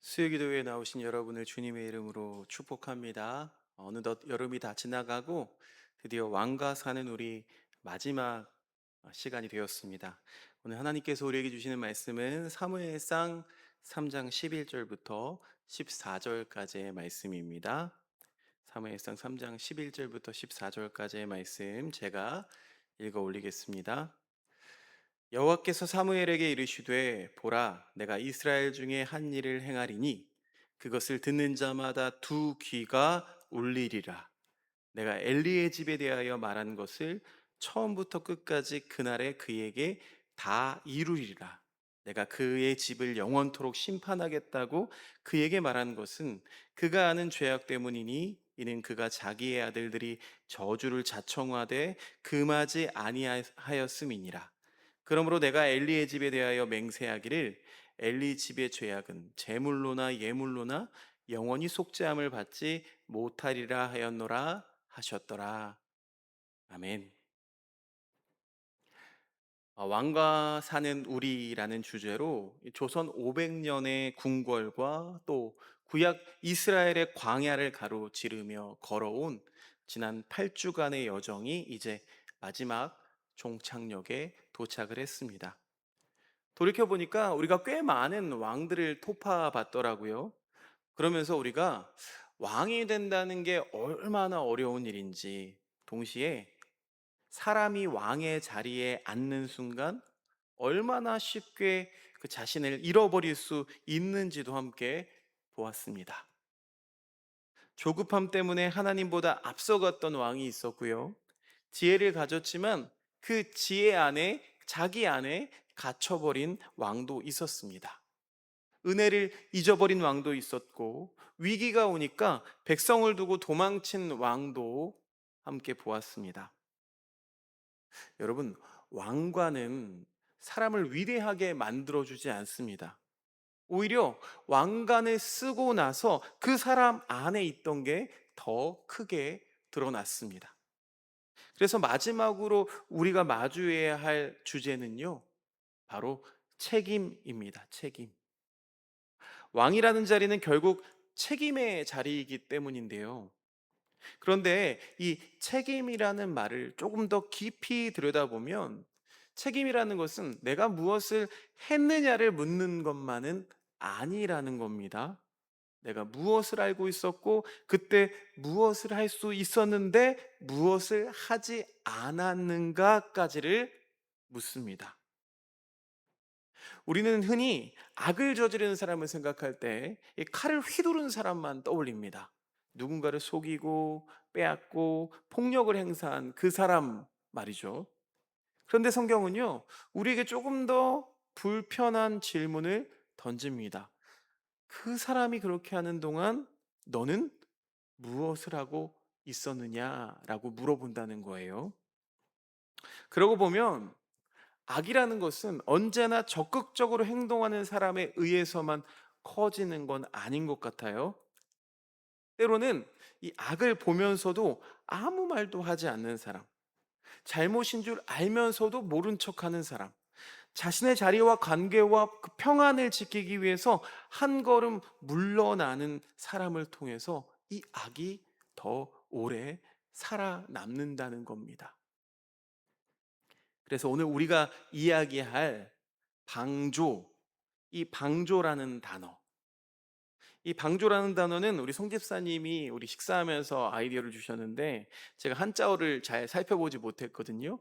수요기도에 나오신 여러분을 주님의 이름으로 축복합니다. 어느덧 여름이 다 지나가고 드디어 왕과 사는 우리 마지막 시간이 되었습니다. 오늘 하나님께서 우리에게 주시는 말씀은 사무엘상 3장 11절부터 14절까지의 말씀입니다. 사무엘상 3장 11절부터 14절까지의 말씀 제가 읽어 올리겠습니다. 여호와께서 사무엘에게 이르시되 보라 내가 이스라엘 중에 한 일을 행하리니 그것을 듣는 자마다 두 귀가 울리리라. 내가 엘리의 집에 대하여 말한 것을 처음부터 끝까지 그날에 그에게 다 이루리라. 내가 그의 집을 영원토록 심판하겠다고 그에게 말한 것은 그가 아는 죄악 때문이니 이는 그가 자기의 아들들이 저주를 자청하되 금하지 아니하였음이니라. 그러므로 내가 엘리의 집에 대하여 맹세하기를 엘리 집의 죄악은 제물로나 예물로나 영원히 속죄함을 받지 못하리라 하였노라 하셨더라. 아멘. 왕과 사는 우리라는 주제로 조선 500년의 궁궐과 또 구약 이스라엘의 광야를 가로지르며 걸어온 지난 8주간의 여정이 이제 마지막 종착역에 도착을 했습니다. 돌이켜보니까 우리가 꽤 많은 왕들을 토파봤더라고요. 그러면서 우리가 왕이 된다는 게 얼마나 어려운 일인지, 동시에 사람이 왕의 자리에 앉는 순간 얼마나 쉽게 그 자신을 잃어버릴 수 있는지도 함께 보았습니다. 조급함 때문에 하나님보다 앞서갔던 왕이 있었고요. 지혜를 가졌지만 그 지혜 안에 자기 안에 갇혀버린 왕도 있었습니다. 은혜를 잊어버린 왕도 있었고 위기가 오니까 백성을 두고 도망친 왕도 함께 보았습니다. 여러분, 왕관은 사람을 위대하게 만들어주지 않습니다. 오히려 왕관을 쓰고 나서 그 사람 안에 있던 게 더 크게 드러났습니다. 그래서 마지막으로 우리가 마주해야 할 주제는요, 바로 책임입니다. 책임. 왕이라는 자리는 결국 책임의 자리이기 때문인데요. 그런데 이 책임이라는 말을 조금 더 깊이 들여다보면 책임이라는 것은 내가 무엇을 했느냐를 묻는 것만은 아니라는 겁니다. 내가 무엇을 알고 있었고 그때 무엇을 할 수 있었는데 무엇을 하지 않았는가까지를 묻습니다. 우리는 흔히 악을 저지르는 사람을 생각할 때 이 칼을 휘두른 사람만 떠올립니다. 누군가를 속이고 빼앗고 폭력을 행사한 그 사람 말이죠. 그런데 성경은요, 우리에게 조금 더 불편한 질문을 던집니다. 그 사람이 그렇게 하는 동안 너는 무엇을 하고 있었느냐라고 물어본다는 거예요. 그러고 보면 악이라는 것은 언제나 적극적으로 행동하는 사람에 의해서만 커지는 건 아닌 것 같아요. 때로는 이 악을 보면서도 아무 말도 하지 않는 사람, 잘못인 줄 알면서도 모른 척 하는 사람, 자신의 자리와 관계와 그 평안을 지키기 위해서 한 걸음 물러나는 사람을 통해서 이 악이 더 오래 살아남는다는 겁니다. 그래서 오늘 우리가 이야기할 방조, 이 방조라는 단어. 이 방조라는 단어는 우리 송 집사님이 우리 식사하면서 아이디어를 주셨는데 제가 한자어를 잘 살펴보지 못했거든요.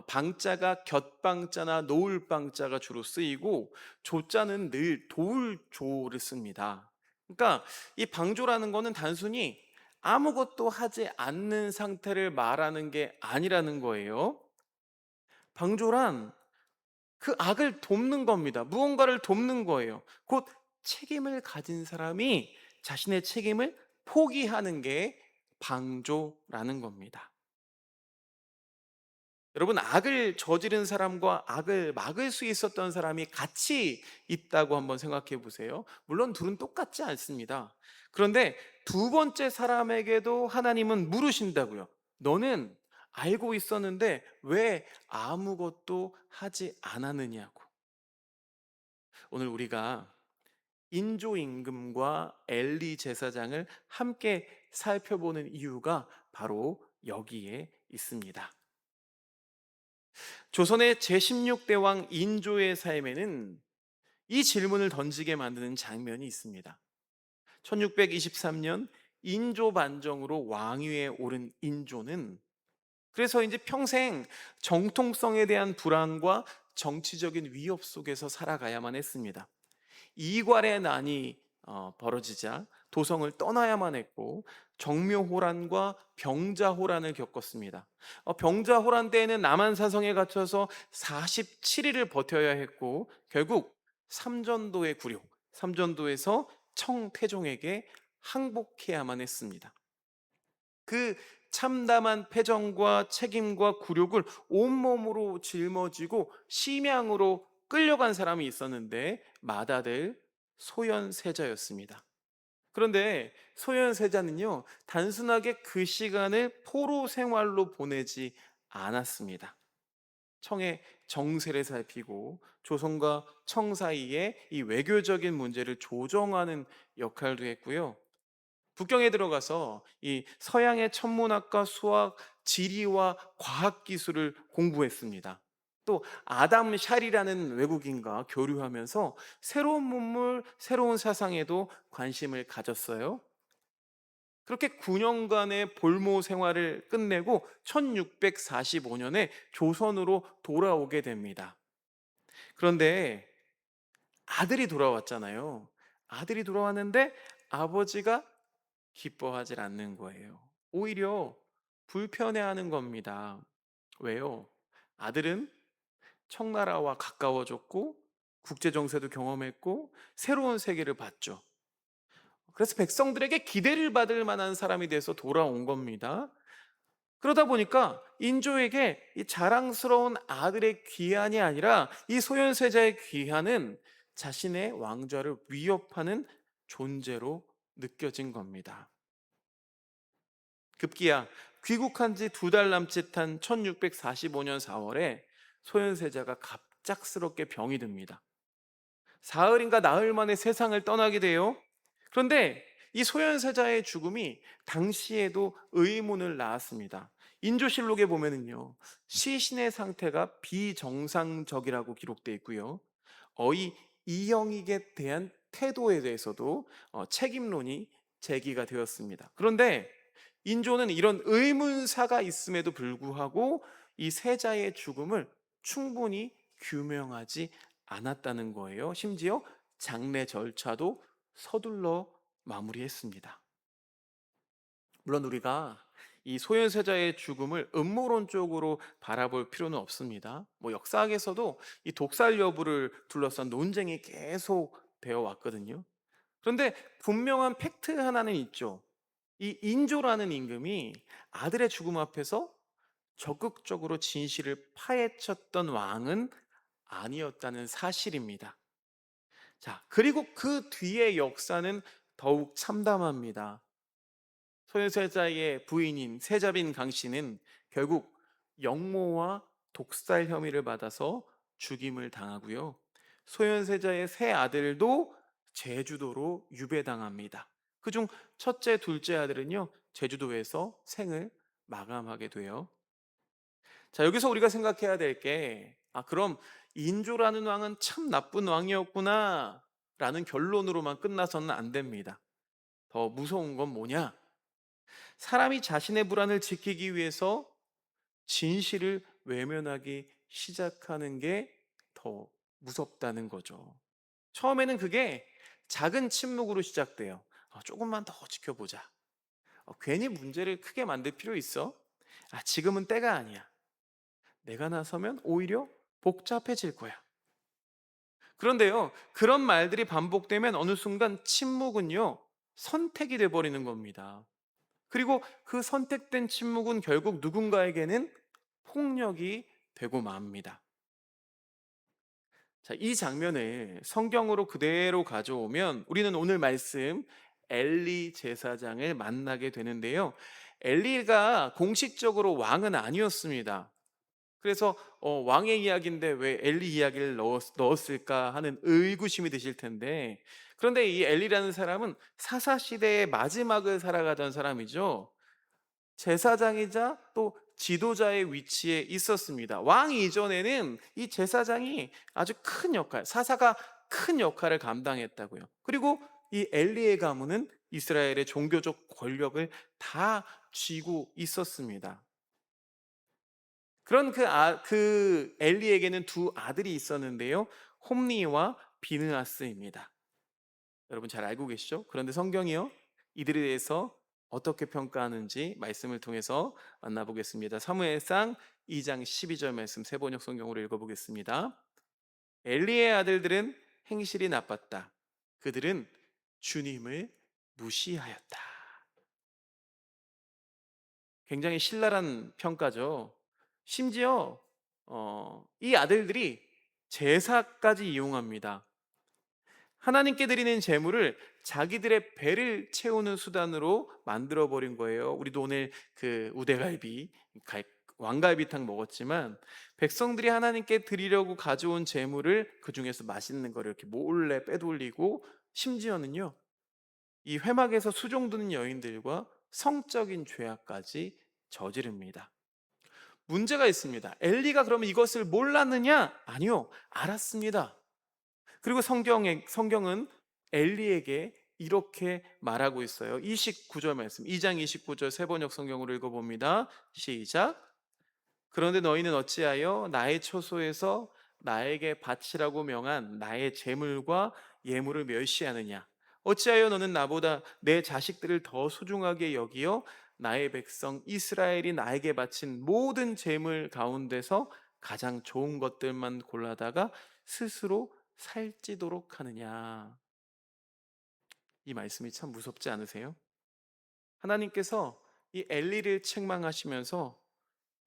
방자가 곁방자나 놓을방자가 주로 쓰이고 조자는 늘 도울조를 씁니다. 그러니까 이 방조라는 거는 단순히 아무것도 하지 않는 상태를 말하는 게 아니라는 거예요. 방조란 그 악을 돕는 겁니다. 무언가를 돕는 거예요. 곧 책임을 가진 사람이 자신의 책임을 포기하는 게 방조라는 겁니다. 여러분, 악을 저지른 사람과 악을 막을 수 있었던 사람이 같이 있다고 한번 생각해 보세요. 물론 둘은 똑같지 않습니다. 그런데 두 번째 사람에게도 하나님은 물으신다고요. 너는 알고 있었는데 왜 아무것도 하지 않았느냐고. 오늘 우리가 인조 임금과 엘리 제사장을 함께 살펴보는 이유가 바로 여기에 있습니다. 조선의 제16대왕 인조의 삶에는 이 질문을 던지게 만드는 장면이 있습니다. 1623년 인조 반정으로 왕위에 오른 인조는 그래서 이제 평생 정통성에 대한 불안과 정치적인 위협 속에서 살아가야만 했습니다. 이괄의 난이 벌어지자 도성을 떠나야만 했고 정묘호란과 병자호란을 겪었습니다. 병자호란 때에는 남한사성에 갇혀서 47일을 버텨야 했고 결국 삼전도의 굴욕, 삼전도에서 청태종에게 항복해야만 했습니다. 그 참담한 패정과 책임과 굴욕을 온몸으로 짊어지고 심양으로 끌려간 사람이 있었는데 맏아들 소현세자였습니다. 그런데 소현세자는요, 단순하게 그 시간을 포로 생활로 보내지 않았습니다. 청의 정세를 살피고 조선과 청 사이에 이 외교적인 문제를 조정하는 역할도 했고요. 북경에 들어가서 이 서양의 천문학과 수학, 지리와 과학 기술을 공부했습니다. 또 아담 샬이라는 외국인과 교류하면서 새로운 문물, 새로운 사상에도 관심을 가졌어요. 그렇게 9년간의 볼모 생활을 끝내고 1645년에 조선으로 돌아오게 됩니다. 그런데 아들이 돌아왔잖아요. 아들이 돌아왔는데 아버지가 기뻐하지 않는 거예요. 오히려 불편해하는 겁니다. 왜요? 아들은 청나라와 가까워졌고 국제 정세도 경험했고 새로운 세계를 봤죠. 그래서 백성들에게 기대를 받을 만한 사람이 돼서 돌아온 겁니다. 그러다 보니까 인조에게 이 자랑스러운 아들의 귀환이 아니라 이 소현세자의 귀환은 자신의 왕좌를 위협하는 존재로 느껴진 겁니다. 급기야 귀국한 지 2달 남짓한 1645년 4월에 소현세자가 갑작스럽게 병이 듭니다. 사흘인가 나흘 만에 세상을 떠나게 돼요. 그런데 이 소현세자의 죽음이 당시에도 의문을 낳았습니다. 인조실록에 보면은요, 시신의 상태가 비정상적이라고 기록되어 있고요. 어이 이영익에 대한 태도에 대해서도 책임론이 제기가 되었습니다. 그런데 인조는 이런 의문사가 있음에도 불구하고 이 세자의 죽음을 충분히 규명하지 않았다는 거예요. 심지어 장례 절차도 서둘러 마무리했습니다. 물론 우리가 이 소현세자의 죽음을 음모론적으로 바라볼 필요는 없습니다. 역사학에서도 이 독살 여부를 둘러싼 논쟁이 계속 되어 왔거든요. 그런데 분명한 팩트 하나는 있죠. 이 인조라는 임금이 아들의 죽음 앞에서 적극적으로 진실을 파헤쳤던 왕은 아니었다는 사실입니다. 자, 그리고 그 뒤의 역사는 더욱 참담합니다. 소현세자의 부인인 세자빈 강씨는 결국 영모와 독살 혐의를 받아서 죽임을 당하고요. 소현세자의 세 아들도 제주도로 유배당합니다. 그중 첫째, 둘째 아들은요, 제주도에서 생을 마감하게 돼요. 자, 여기서 우리가 생각해야 될 게, 그럼 인조라는 왕은 참 나쁜 왕이었구나 라는 결론으로만 끝나서는 안 됩니다. 더 무서운 건 뭐냐? 사람이 자신의 불안을 지키기 위해서 진실을 외면하기 시작하는 게 더 무섭다는 거죠. 처음에는 그게 작은 침묵으로 시작돼요. 조금만 더 지켜보자. 괜히 문제를 크게 만들 필요 있어? 지금은 때가 아니야. 내가 나서면 오히려 복잡해질 거야. 그런데요, 그런 말들이 반복되면 어느 순간 침묵은요, 선택이 돼버리는 겁니다. 그리고 그 선택된 침묵은 결국 누군가에게는 폭력이 되고 맙니다. 자, 이 장면을 성경으로 그대로 가져오면 우리는 오늘 말씀 엘리 제사장을 만나게 되는데요. 엘리가 공식적으로 왕은 아니었습니다. 그래서 왕의 이야기인데 왜 엘리 이야기를 넣었을까 하는 의구심이 드실 텐데, 그런데 이 엘리라는 사람은 사사 시대의 마지막을 살아가던 사람이죠. 제사장이자 또 지도자의 위치에 있었습니다. 왕 이전에는 이 제사장이 아주 큰 역할, 사사가 큰 역할을 감당했다고요. 그리고 이 엘리의 가문은 이스라엘의 종교적 권력을 다 쥐고 있었습니다. 그런 그 엘리에게는 두 아들이 있었는데요. 홈니와 비느하스입니다. 여러분 잘 알고 계시죠? 그런데 성경이요, 이들에 대해서 어떻게 평가하는지 말씀을 통해서 만나보겠습니다. 사무엘상 2장 12절 말씀 세번역 성경으로 읽어보겠습니다. 엘리의 아들들은 행실이 나빴다. 그들은 주님을 무시하였다. 굉장히 신랄한 평가죠. 심지어 이 아들들이 제사까지 이용합니다. 하나님께 드리는 제물을 자기들의 배를 채우는 수단으로 만들어 버린 거예요. 우리도 오늘 그 우대갈비, 왕갈비탕 먹었지만, 백성들이 하나님께 드리려고 가져온 제물을 그 중에서 맛있는 거를 이렇게 몰래 빼돌리고, 심지어는요, 이 회막에서 수종드는 여인들과 성적인 죄악까지 저지릅니다. 문제가 있습니다. 엘리가 그러면 이것을 몰랐느냐? 아니요, 알았습니다. 그리고 성경은 엘리에게 이렇게 말하고 있어요. 29절 말씀, 2장 29절 세번역 성경으로 읽어봅니다. 시작. 그런데 너희는 어찌하여 나의 처소에서 나에게 바치라고 명한 나의 제물과 예물을 멸시하느냐? 어찌하여 너는 나보다 내 자식들을 더 소중하게 여기어 나의 백성 이스라엘이 나에게 바친 모든 제물 가운데서 가장 좋은 것들만 골라다가 스스로 살찌도록 하느냐? 이 말씀이 참 무섭지 않으세요? 하나님께서 이 엘리를 책망하시면서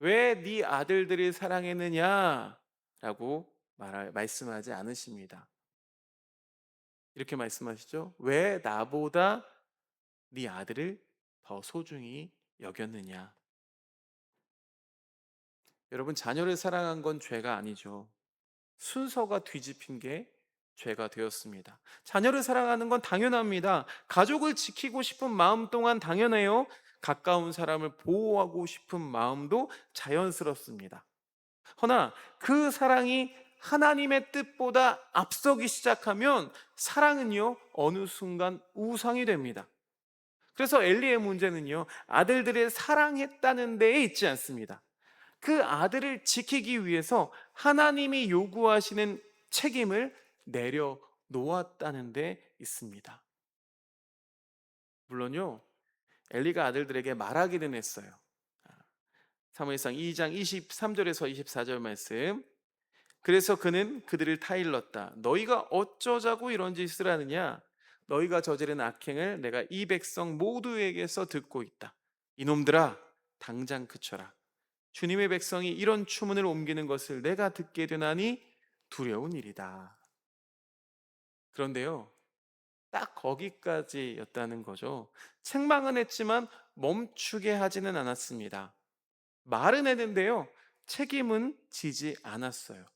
왜 네 아들들을 사랑했느냐? 라고 말씀하지 않으십니다. 이렇게 말씀하시죠. 왜 나보다 네 아들을 더 소중히 여겼느냐? 여러분, 자녀를 사랑한 건 죄가 아니죠. 순서가 뒤집힌 게 죄가 되었습니다. 자녀를 사랑하는 건 당연합니다. 가족을 지키고 싶은 마음 또한 당연해요. 가까운 사람을 보호하고 싶은 마음도 자연스럽습니다. 허나 그 사랑이 하나님의 뜻보다 앞서기 시작하면 사랑은요, 어느 순간 우상이 됩니다. 그래서 엘리의 문제는요, 아들들을 사랑했다는 데에 있지 않습니다. 그 아들을 지키기 위해서 하나님이 요구하시는 책임을 내려놓았다는 데 있습니다. 물론요, 엘리가 아들들에게 말하기는 했어요. 사무엘상 2장 23절에서 24절 말씀. 그래서 그는 그들을 타일렀다. 너희가 어쩌자고 이런 짓을 하느냐? 너희가 저지른 악행을 내가 이 백성 모두에게서 듣고 있다. 이놈들아, 당장 그쳐라. 주님의 백성이 이런 추문을 옮기는 것을 내가 듣게 되나니 두려운 일이다. 그런데요, 딱 거기까지였다는 거죠. 책망은 했지만 멈추게 하지는 않았습니다. 말은 했는데요, 책임은 지지 않았어요.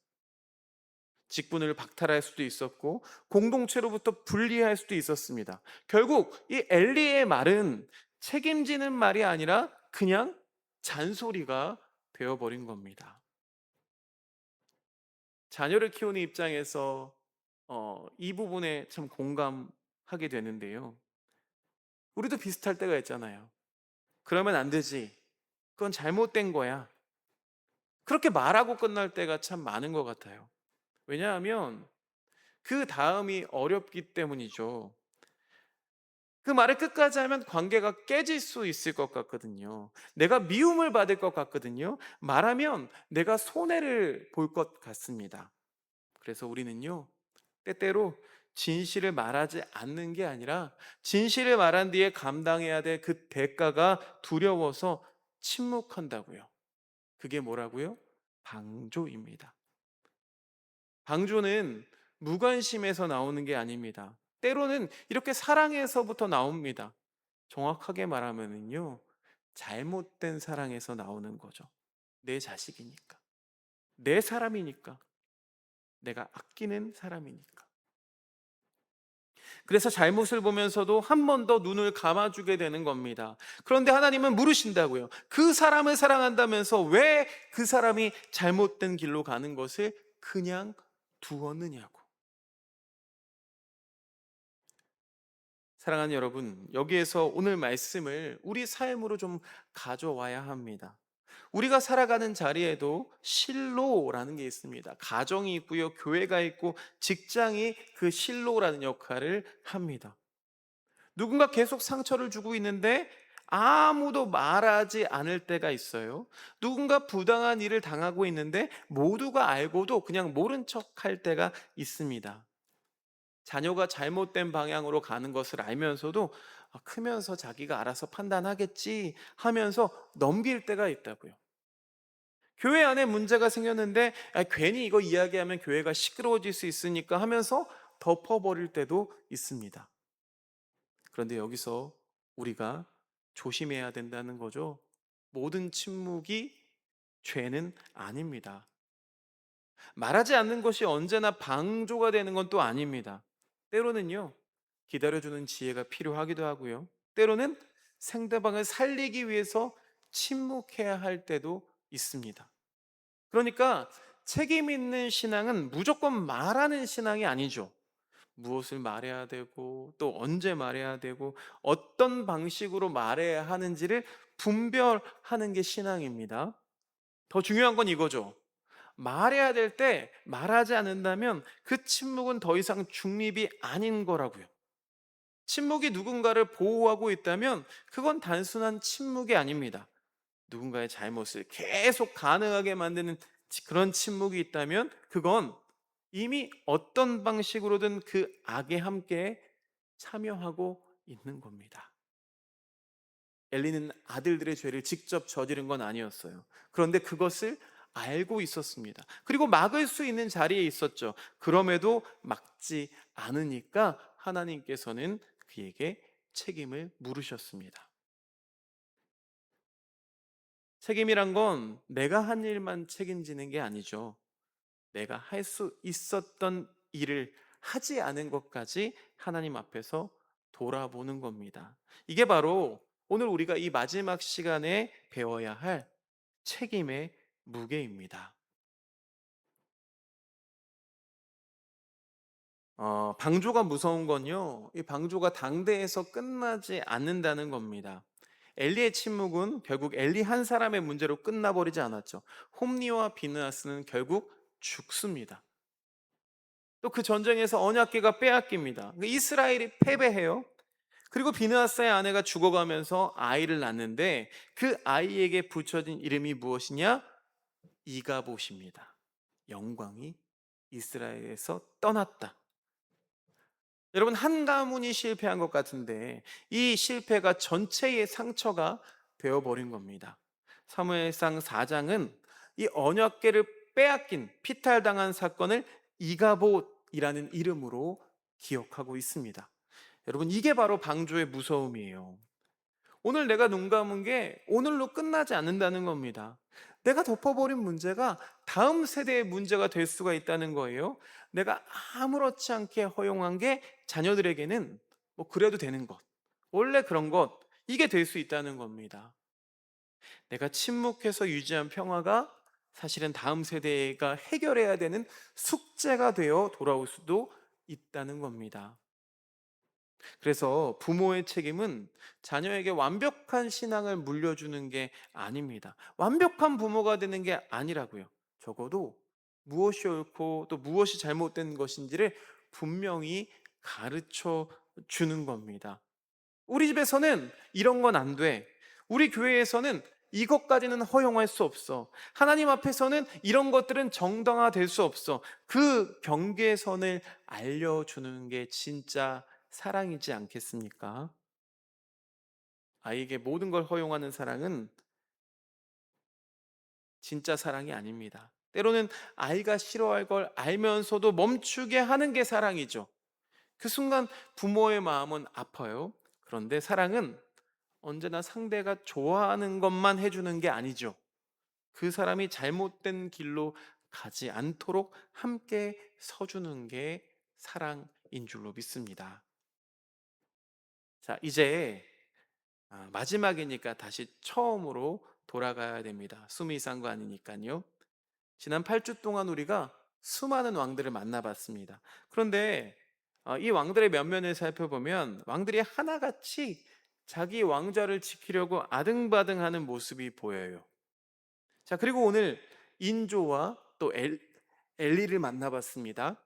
직분을 박탈할 수도 있었고 공동체로부터 분리할 수도 있었습니다. 결국 이 엘리의 말은 책임지는 말이 아니라 그냥 잔소리가 되어버린 겁니다. 자녀를 키우는 입장에서 이 부분에 참 공감하게 되는데요. 우리도 비슷할 때가 있잖아요. 그러면 안 되지. 그건 잘못된 거야. 그렇게 말하고 끝날 때가 참 많은 것 같아요. 왜냐하면 그 다음이 어렵기 때문이죠. 그 말을 끝까지 하면 관계가 깨질 수 있을 것 같거든요. 내가 미움을 받을 것 같거든요. 말하면 내가 손해를 볼 것 같습니다. 그래서 우리는요, 때때로 진실을 말하지 않는 게 아니라 진실을 말한 뒤에 감당해야 될 그 대가가 두려워서 침묵한다고요. 그게 뭐라고요? 방조입니다. 방조는 무관심에서 나오는 게 아닙니다. 때로는 이렇게 사랑에서부터 나옵니다. 정확하게 말하면요, 잘못된 사랑에서 나오는 거죠. 내 자식이니까. 내 사람이니까, 내가 아끼는 사람이니까. 그래서 잘못을 보면서도 한 번 더 눈을 감아주게 되는 겁니다. 그런데 하나님은 물으신다고요. 그 사람을 사랑한다면서 왜 그 사람이 잘못된 길로 가는 것을 그냥 두었느냐고. 사랑하는 여러분, 여기에서 오늘 말씀을 우리 삶으로 좀 가져와야 합니다. 우리가 살아가는 자리에도 실로라는 게 있습니다. 가정이 있고요, 교회가 있고, 직장이 그 실로라는 역할을 합니다. 누군가 계속 상처를 주고 있는데 아무도 말하지 않을 때가 있어요. 누군가 부당한 일을 당하고 있는데 모두가 알고도 그냥 모른 척 할 때가 있습니다. 자녀가 잘못된 방향으로 가는 것을 알면서도 크면서 자기가 알아서 판단하겠지 하면서 넘길 때가 있다고요. 교회 안에 문제가 생겼는데 괜히 이거 이야기하면 교회가 시끄러워질 수 있으니까 하면서 덮어버릴 때도 있습니다. 그런데 여기서 우리가 조심해야 된다는 거죠. 모든 침묵이 죄는 아닙니다. 말하지 않는 것이 언제나 방조가 되는 건 또 아닙니다. 때로는요, 기다려주는 지혜가 필요하기도 하고요. 때로는 상대방을 살리기 위해서 침묵해야 할 때도 있습니다. 그러니까 책임 있는 신앙은 무조건 말하는 신앙이 아니죠. 무엇을 말해야 되고 또 언제 말해야 되고 어떤 방식으로 말해야 하는지를 분별하는 게 신앙입니다. 더 중요한 건 이거죠. 말해야 될 때 말하지 않는다면 그 침묵은 더 이상 중립이 아닌 거라고요. 침묵이 누군가를 보호하고 있다면 그건 단순한 침묵이 아닙니다. 누군가의 잘못을 계속 가능하게 만드는 그런 침묵이 있다면 그건 이미 어떤 방식으로든 그 악에 함께 참여하고 있는 겁니다. 엘리는 아들들의 죄를 직접 저지른 건 아니었어요. 그런데 그것을 알고 있었습니다. 그리고 막을 수 있는 자리에 있었죠. 그럼에도 막지 않으니까 하나님께서는 그에게 책임을 물으셨습니다. 책임이란 건 내가 한 일만 책임지는 게 아니죠. 내가 할 수 있었던 일을 하지 않은 것까지 하나님 앞에서 돌아보는 겁니다. 이게 바로 오늘 우리가 이 마지막 시간에 배워야 할 책임의 무게입니다. 방조가 무서운 건요, 이 방조가 당대에서 끝나지 않는다는 겁니다. 엘리의 침묵은 결국 엘리 한 사람의 문제로 끝나버리지 않았죠. 홈리와 비느하스는 결국 죽습니다. 또 그 전쟁에서 언약궤가 빼앗깁니다. 그러니까 이스라엘이 패배해요. 그리고 비느하스의 아내가 죽어가면서 아이를 낳는데 그 아이에게 붙여진 이름이 무엇이냐? 이가봇입니다. 영광이 이스라엘에서 떠났다. 여러분, 한 가문이 실패한 것 같은데 이 실패가 전체의 상처가 되어버린 겁니다. 사무엘상 4장은 이 언약궤를 빼앗긴 피탈당한 사건을 이가봇이라는 이름으로 기억하고 있습니다. 여러분, 이게 바로 방조의 무서움이에요. 오늘 내가 눈 감은 게 오늘로 끝나지 않는다는 겁니다. 내가 덮어버린 문제가 다음 세대의 문제가 될 수가 있다는 거예요. 내가 아무렇지 않게 허용한 게 자녀들에게는 뭐 그래도 되는 것, 원래 그런 것, 이게 될 수 있다는 겁니다. 내가 침묵해서 유지한 평화가 사실은 다음 세대가 해결해야 되는 숙제가 되어 돌아올 수도 있다는 겁니다. 그래서 부모의 책임은 자녀에게 완벽한 신앙을 물려주는 게 아닙니다. 완벽한 부모가 되는 게 아니라고요. 적어도 무엇이 옳고 또 무엇이 잘못된 것인지를 분명히 가르쳐 주는 겁니다. 우리 집에서는 이런 건 안 돼. 우리 교회에서는 이것까지는 허용할 수 없어. 하나님 앞에서는 이런 것들은 정당화될 수 없어. 그 경계선을 알려주는 게 진짜 사랑이지 않겠습니까? 아이에게 모든 걸 허용하는 사랑은 진짜 사랑이 아닙니다. 때로는 아이가 싫어할 걸 알면서도 멈추게 하는 게 사랑이죠. 그 순간 부모의 마음은 아파요. 그런데 사랑은 언제나 상대가 좋아하는 것만 해주는 게 아니죠. 그 사람이 잘못된 길로 가지 않도록 함께 서주는 게 사랑인 줄로 믿습니다. 자, 이제 마지막이니까 다시 처음으로 돌아가야 됩니다. 숨이 산 거 아니니까요. 지난 8주 동안 우리가 수많은 왕들을 만나봤습니다. 그런데 이 왕들의 면면을 살펴보면 왕들이 하나같이 자기 왕좌를 지키려고 아등바등하는 모습이 보여요. 자, 그리고 오늘 인조와 또 엘리를 만나봤습니다.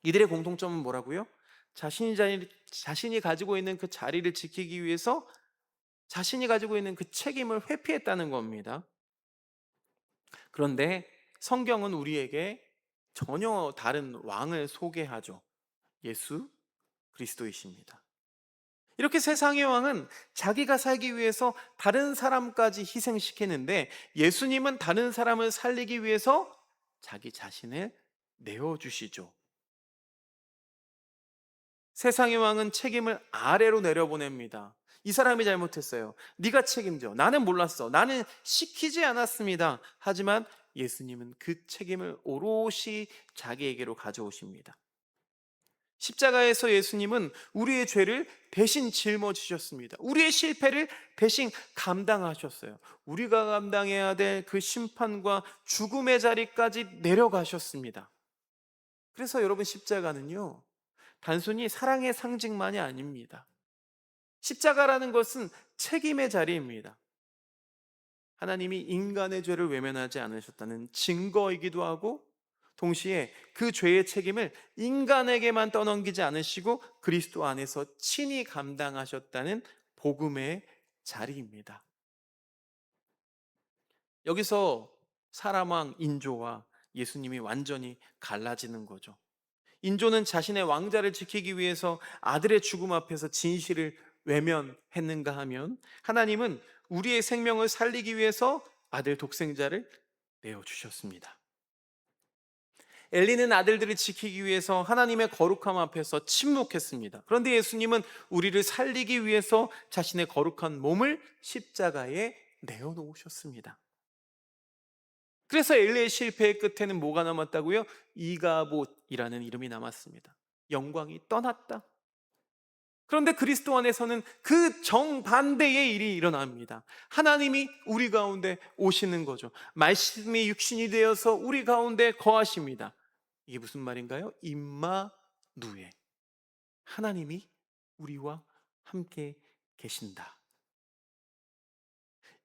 이들의 공통점은 뭐라고요? 자신이 가지고 있는 그 자리를 지키기 위해서 자신이 가지고 있는 그 책임을 회피했다는 겁니다. 그런데 성경은 우리에게 전혀 다른 왕을 소개하죠. 예수 그리스도이십니다. 이렇게 세상의 왕은 자기가 살기 위해서 다른 사람까지 희생시키는데, 예수님은 다른 사람을 살리기 위해서 자기 자신을 내어주시죠. 세상의 왕은 책임을 아래로 내려보냅니다. 이 사람이 잘못했어요. 네가 책임져. 나는 몰랐어. 나는 시키지 않았습니다. 하지만 예수님은 그 책임을 오롯이 자기에게로 가져오십니다. 십자가에서 예수님은 우리의 죄를 대신 짊어지셨습니다. 우리의 실패를 대신 감당하셨어요. 우리가 감당해야 될 그 심판과 죽음의 자리까지 내려가셨습니다. 그래서 여러분, 십자가는요, 단순히 사랑의 상징만이 아닙니다. 십자가라는 것은 책임의 자리입니다. 하나님이 인간의 죄를 외면하지 않으셨다는 증거이기도 하고, 동시에 그 죄의 책임을 인간에게만 떠넘기지 않으시고 그리스도 안에서 친히 감당하셨다는 복음의 자리입니다. 여기서 사람왕 인조와 예수님이 완전히 갈라지는 거죠. 인조는 자신의 왕자를 지키기 위해서 아들의 죽음 앞에서 진실을 외면했는가 하면, 하나님은 우리의 생명을 살리기 위해서 아들 독생자를 내어주셨습니다. 엘리는 아들들을 지키기 위해서 하나님의 거룩함 앞에서 침묵했습니다. 그런데 예수님은 우리를 살리기 위해서 자신의 거룩한 몸을 십자가에 내어놓으셨습니다. 그래서 엘리의 실패의 끝에는 뭐가 남았다고요? 이가봇이라는 이름이 남았습니다. 영광이 떠났다. 그런데 그리스도 안에서는 그 정반대의 일이 일어납니다. 하나님이 우리 가운데 오시는 거죠. 말씀이 육신이 되어서 우리 가운데 거하십니다. 이게 무슨 말인가요? 임마누엘. 하나님이 우리와 함께 계신다.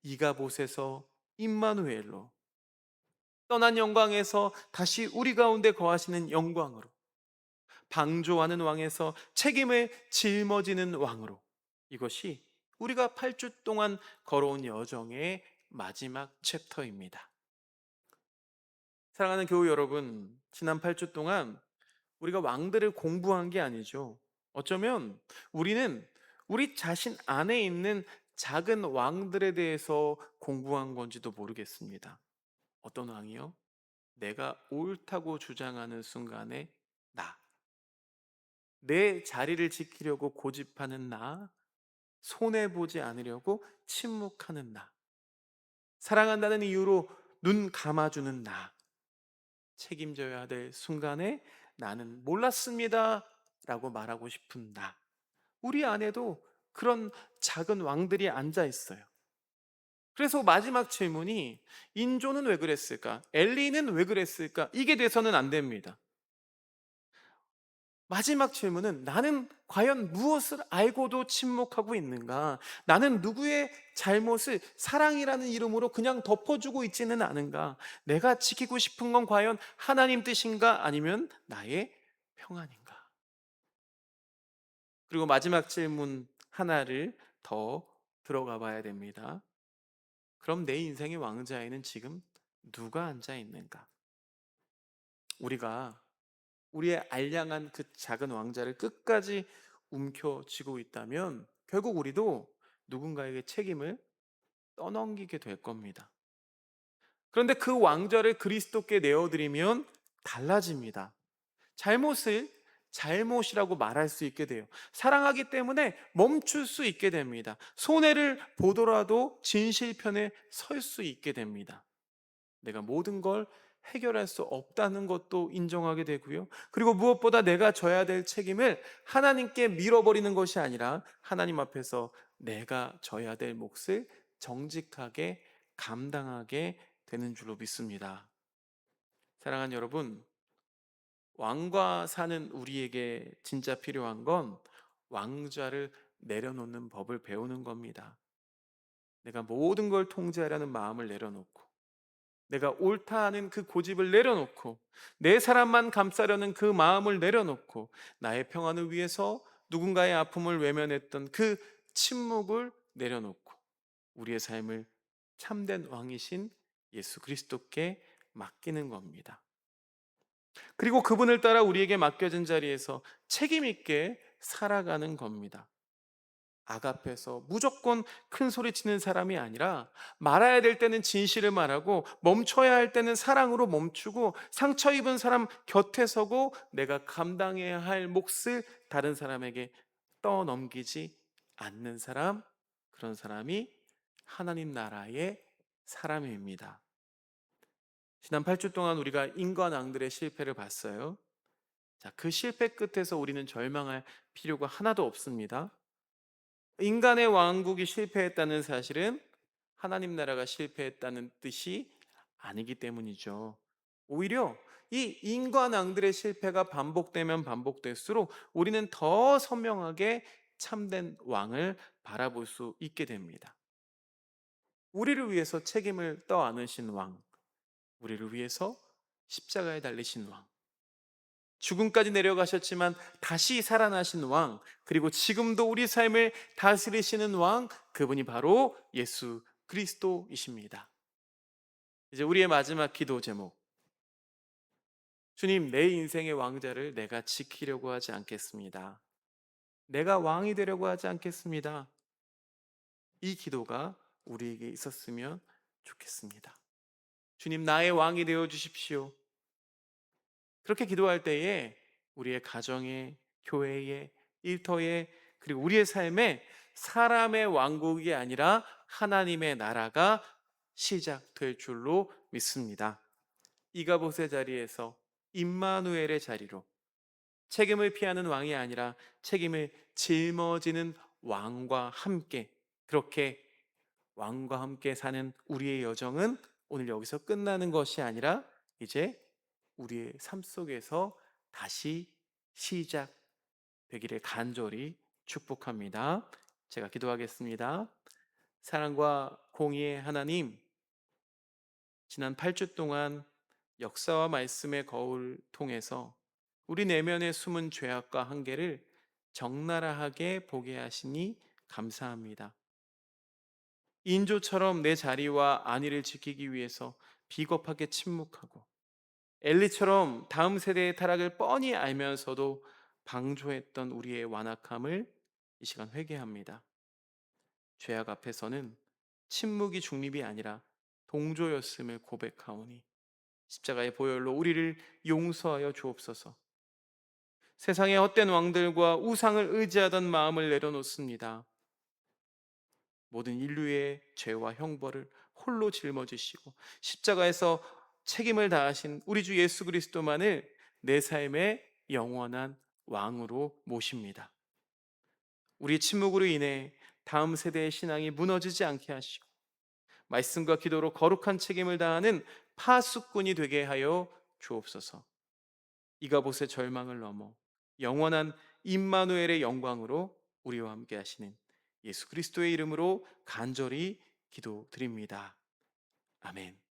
이가봇에서 임마누엘로, 떠난 영광에서 다시 우리 가운데 거하시는 영광으로, 방조하는 왕에서 책임을 짊어지는 왕으로, 이것이 우리가 8주 동안 걸어온 여정의 마지막 챕터입니다. 사랑하는 교우 여러분, 지난 8주 동안 우리가 왕들을 공부한 게 아니죠. 어쩌면 우리는 우리 자신 안에 있는 작은 왕들에 대해서 공부한 건지도 모르겠습니다. 어떤 왕이요? 내가 옳다고 주장하는 순간에 나, 내 자리를 지키려고 고집하는 나, 손해보지 않으려고 침묵하는 나, 사랑한다는 이유로 눈 감아주는 나, 책임져야 될 순간에 나는 몰랐습니다 라고 말하고 싶은 나. 우리 안에도 그런 작은 왕들이 앉아 있어요. 그래서 마지막 질문이, 인조는 왜 그랬을까? 엘리는 왜 그랬을까? 이게 돼서는 안 됩니다. 마지막 질문은, 나는 과연 무엇을 알고도 침묵하고 있는가? 나는 누구의 잘못을 사랑이라는 이름으로 그냥 덮어주고 있지는 않은가? 내가 지키고 싶은 건 과연 하나님 뜻인가? 아니면 나의 평안인가? 그리고 마지막 질문 하나를 더 들어가 봐야 됩니다. 그럼 내 인생의 왕자에는 지금 누가 앉아 있는가? 우리가 우리의 알량한 그 작은 왕자를 끝까지 움켜쥐고 있다면 결국 우리도 누군가에게 책임을 떠넘기게 될 겁니다. 그런데 그 왕좌를 그리스도께 내어드리면 달라집니다. 잘못을 잘못이라고 말할 수 있게 돼요. 사랑하기 때문에 멈출 수 있게 됩니다. 손해를 보더라도 진실 편에 설 수 있게 됩니다. 내가 모든 걸 해결할 수 없다는 것도 인정하게 되고요. 그리고 무엇보다 내가 져야 될 책임을 하나님께 밀어버리는 것이 아니라 하나님 앞에서 내가 져야 될 몫을 정직하게 감당하게 되는 줄로 믿습니다. 사랑하는 여러분, 왕과 사는 우리에게 진짜 필요한 건 왕좌를 내려놓는 법을 배우는 겁니다. 내가 모든 걸 통제하려는 마음을 내려놓고, 내가 옳다 하는 그 고집을 내려놓고, 내 사람만 감싸려는 그 마음을 내려놓고, 나의 평안을 위해서 누군가의 아픔을 외면했던 그 침묵을 내려놓고, 우리의 삶을 참된 왕이신 예수 그리스도께 맡기는 겁니다. 그리고 그분을 따라 우리에게 맡겨진 자리에서 책임 있게 살아가는 겁니다. 아가페서 무조건 큰 소리 치는 사람이 아니라 말아야 될 때는 진실을 말하고 멈춰야 할 때는 사랑으로 멈추고 상처 입은 사람 곁에 서고 내가 감당해야 할 몫을 다른 사람에게 떠넘기지 않는 사람, 그런 사람이 하나님 나라의 사람입니다. 지난 8주 동안 우리가 인간왕들의 실패를 봤어요. 자, 그 실패 끝에서 우리는 절망할 필요가 하나도 없습니다. 인간의 왕국이 실패했다는 사실은 하나님 나라가 실패했다는 뜻이 아니기 때문이죠. 오히려 이 인간왕들의 실패가 반복되면 반복될수록 우리는 더 선명하게 참된 왕을 바라볼 수 있게 됩니다. 우리를 위해서 책임을 떠안으신 왕, 우리를 위해서 십자가에 달리신 왕, 죽음까지 내려가셨지만 다시 살아나신 왕, 그리고 지금도 우리 삶을 다스리시는 왕, 그분이 바로 예수 그리스도이십니다. 이제 우리의 마지막 기도 제목. 주님, 내 인생의 왕자를 내가 지키려고 하지 않겠습니다. 내가 왕이 되려고 하지 않겠습니다. 이 기도가 우리에게 있었으면 좋겠습니다. 주님, 나의 왕이 되어 주십시오. 그렇게 기도할 때에 우리의 가정에, 교회에, 일터에, 그리고 우리의 삶에 사람의 왕국이 아니라 하나님의 나라가 시작될 줄로 믿습니다. 이가봇의 자리에서 임마누엘의 자리로 책임을 피하는 왕이 아니라 책임을 짊어지는 왕과 함께, 그렇게 왕과 함께 사는 우리의 여정은 오늘 여기서 끝나는 것이 아니라 이제 우리의 삶 속에서 다시 시작되기를 간절히 축복합니다. 제가 기도하겠습니다. 사랑과 공의의 하나님, 지난 8주 동안 역사와 말씀의 거울 통해서 우리 내면의 숨은 죄악과 한계를 적나라하게 보게 하시니 감사합니다. 인조처럼 내 자리와 안위를 지키기 위해서 비겁하게 침묵하고 엘리처럼 다음 세대의 타락을 뻔히 알면서도 방조했던 우리의 완악함을 이 시간 회개합니다. 죄악 앞에서는 침묵이 중립이 아니라 동조였음을 고백하오니 십자가의 보혈로 우리를 용서하여 주옵소서. 세상의 헛된 왕들과 우상을 의지하던 마음을 내려놓습니다. 모든 인류의 죄와 형벌을 홀로 짊어지시고 십자가에서 책임을 다하신 우리 주 예수 그리스도만을 내 삶의 영원한 왕으로 모십니다. 우리 침묵으로 인해 다음 세대의 신앙이 무너지지 않게 하시고 말씀과 기도로 거룩한 책임을 다하는 파수꾼이 되게 하여 주옵소서. 이가봇의 절망을 넘어 영원한 임마누엘의 영광으로 우리와 함께 하시는 예수 그리스도의 이름으로 간절히 기도드립니다. 아멘.